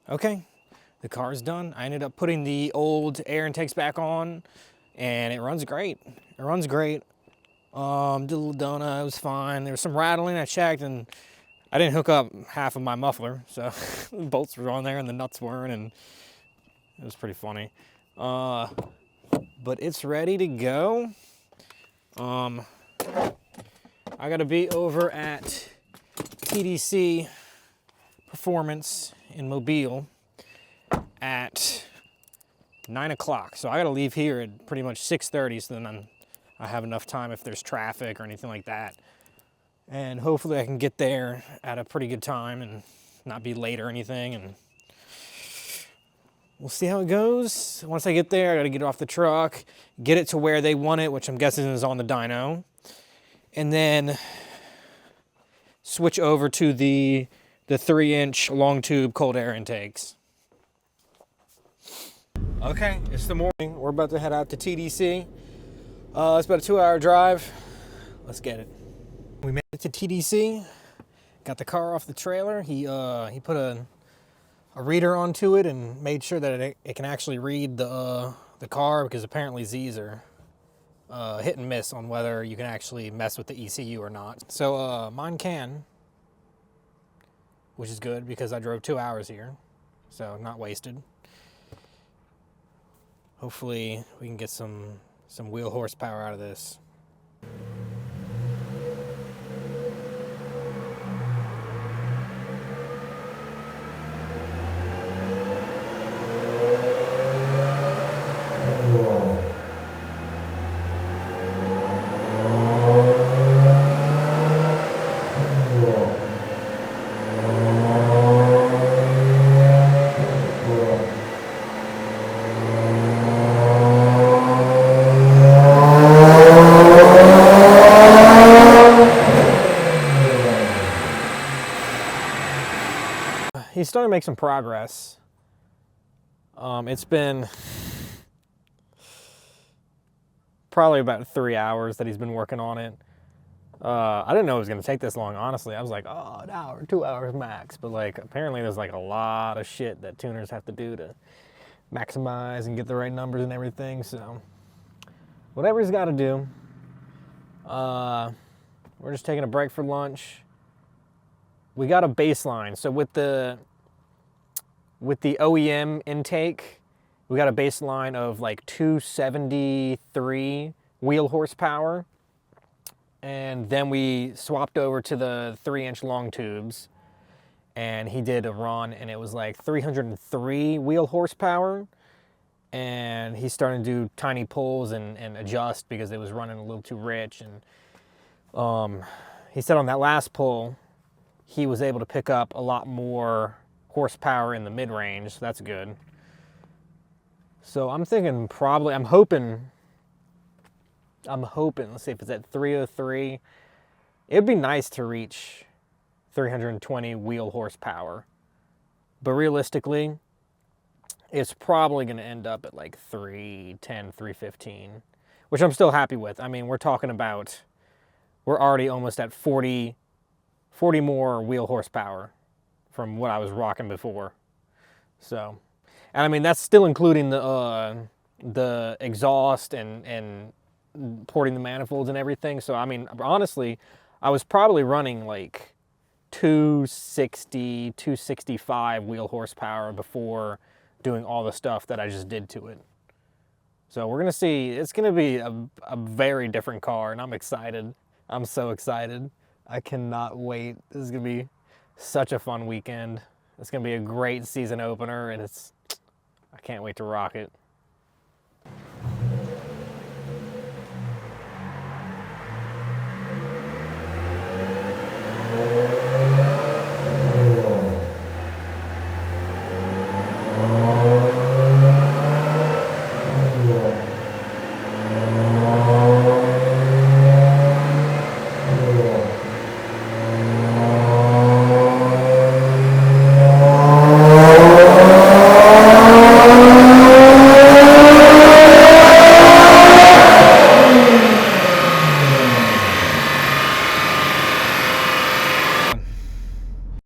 Okay, the car's done. I ended up putting the old air intakes back on, and it runs great. It runs great. Did a little donut, it was fine. There was some rattling, I checked, and I didn't hook up half of my muffler, so the bolts were on there and the nuts weren't, and it was pretty funny. But it's ready to go. I gotta be over at TDC Performance in Mobile at 9 o'clock. So I gotta leave here at pretty much 6:30, so then I have enough time if there's traffic or anything like that. And hopefully I can get there at a pretty good time and not be late or anything, and we'll see how it goes. Once I get there, I gotta get off the truck, get it to where they want it, which I'm guessing is on the dyno, and then switch over to the 3-inch long tube cold air intakes. Okay, it's the morning. We're about to head out to TDC. It's about a 2-hour drive. Let's get it. We made it to TDC. Got the car off the trailer. He put a reader onto it and made sure that it can actually read the car, because apparently Z's are hit and miss on whether you can actually mess with the ECU or not. So mine can, which is good because I drove 2 hours here, so not wasted. Hopefully we can get some wheel horsepower out of this. He's starting to make some progress. It's been probably about 3 hours that he's been working on it. I didn't know it was going to take this long, honestly. I was like, oh, an hour, 2 hours max. But like, apparently there's like a lot of shit that tuners have to do to maximize and get the right numbers and everything. So whatever he's got to do. We're just taking a break for lunch. We got a baseline. So with the OEM intake, we got a baseline of like 273 wheel horsepower. And then we swapped over to the 3-inch long tubes, and he did a run and it was like 303 wheel horsepower. And he's starting to do tiny pulls and adjust because it was running a little too rich. And he said on that last pull, he was able to pick up a lot more horsepower in the mid-range, so that's good. So I'm thinking probably, I'm hoping, let's see if it's at 303. It'd be nice to reach 320 wheel horsepower. But realistically, it's probably going to end up at like 310, 315, which I'm still happy with. I mean, we're talking about, we're already almost at 40 more wheel horsepower from what I was rocking before. So, and I mean, that's still including the exhaust and porting the manifolds and everything. So, I mean, honestly, I was probably running like 260, 265 wheel horsepower before doing all the stuff that I just did to it. So we're going to see, it's going to be a very different car, and I'm excited. I'm so excited. I cannot wait. This is going to be such a fun weekend. It's going to be a great season opener, and I can't wait to rock it.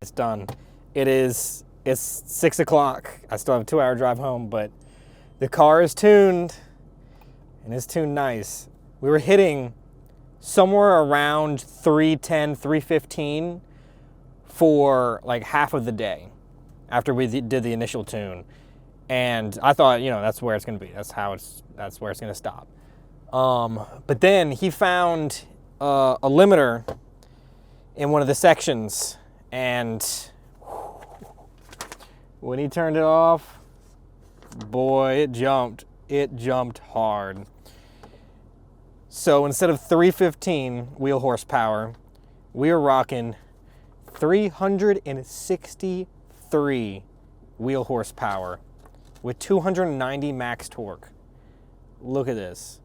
It's done. It is It's 6 o'clock. I still have a 2-hour drive home, but the car is tuned, and it's tuned nice. We were hitting somewhere around 310, 315 for like half of the day after we did the initial tune. And I thought, you know, that's where it's going to be. That's where it's going to stop. But then he found a limiter in one of the sections, and when he turned it off, boy, it jumped. It jumped hard. So instead of 315 wheel horsepower, we are rocking 363 wheel horsepower with 290 max torque. Look at this.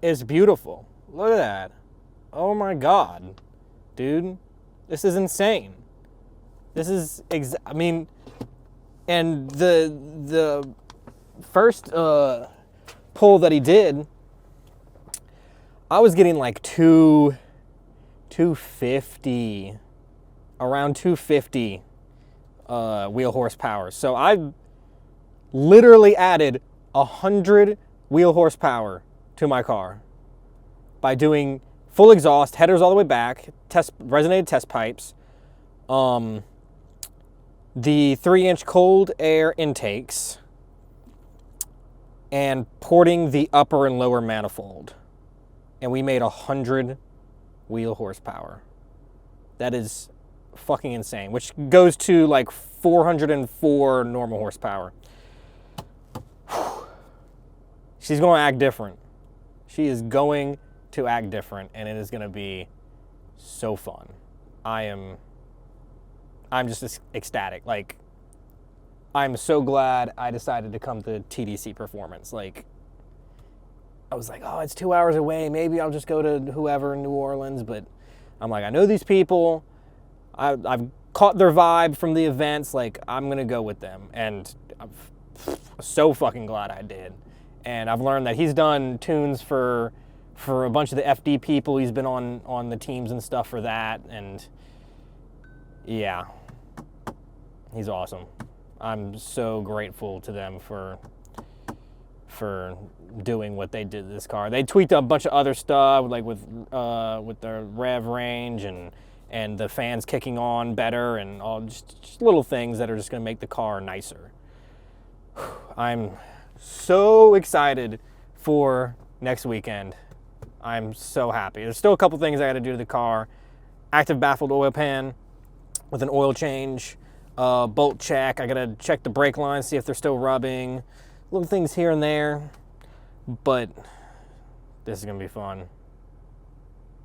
It's beautiful. Look at that. Oh my God, dude. This is insane. This is, I mean, and the first pull that he did, I was getting like 250, around 250 wheel horsepower. So I literally added 100 wheel horsepower to my car by doing full exhaust, headers all the way back, resonated test pipes, the 3-inch cold air intakes, and porting the upper and lower manifold. And we made 100 wheel horsepower. That is fucking insane, which goes to like 404 normal horsepower. She's going to act different. She is going to act different, and it is going to be so fun. I'm just ecstatic. Like, I'm so glad I decided to come to TDC Performance. Like, I was like, oh, it's 2 hours away. Maybe I'll just go to whoever in New Orleans. But I'm like, I know these people. I've caught their vibe from the events. Like, I'm going to go with them. And I'm so fucking glad I did. And I've learned that he's done tunes for a bunch of the FD people. He's been on the teams and stuff for that. And yeah, he's awesome. I'm so grateful to them for doing what they did to this car. They tweaked a bunch of other stuff, like with the rev range and the fans kicking on better, and all just little things that are just going to make the car nicer. I'm so excited for next weekend. I'm so happy. There's still a couple things I got to do to the car. Active baffled oil pan with an oil change, bolt check. I got to check the brake lines, see if they're still rubbing. Little things here and there, but this is going to be fun.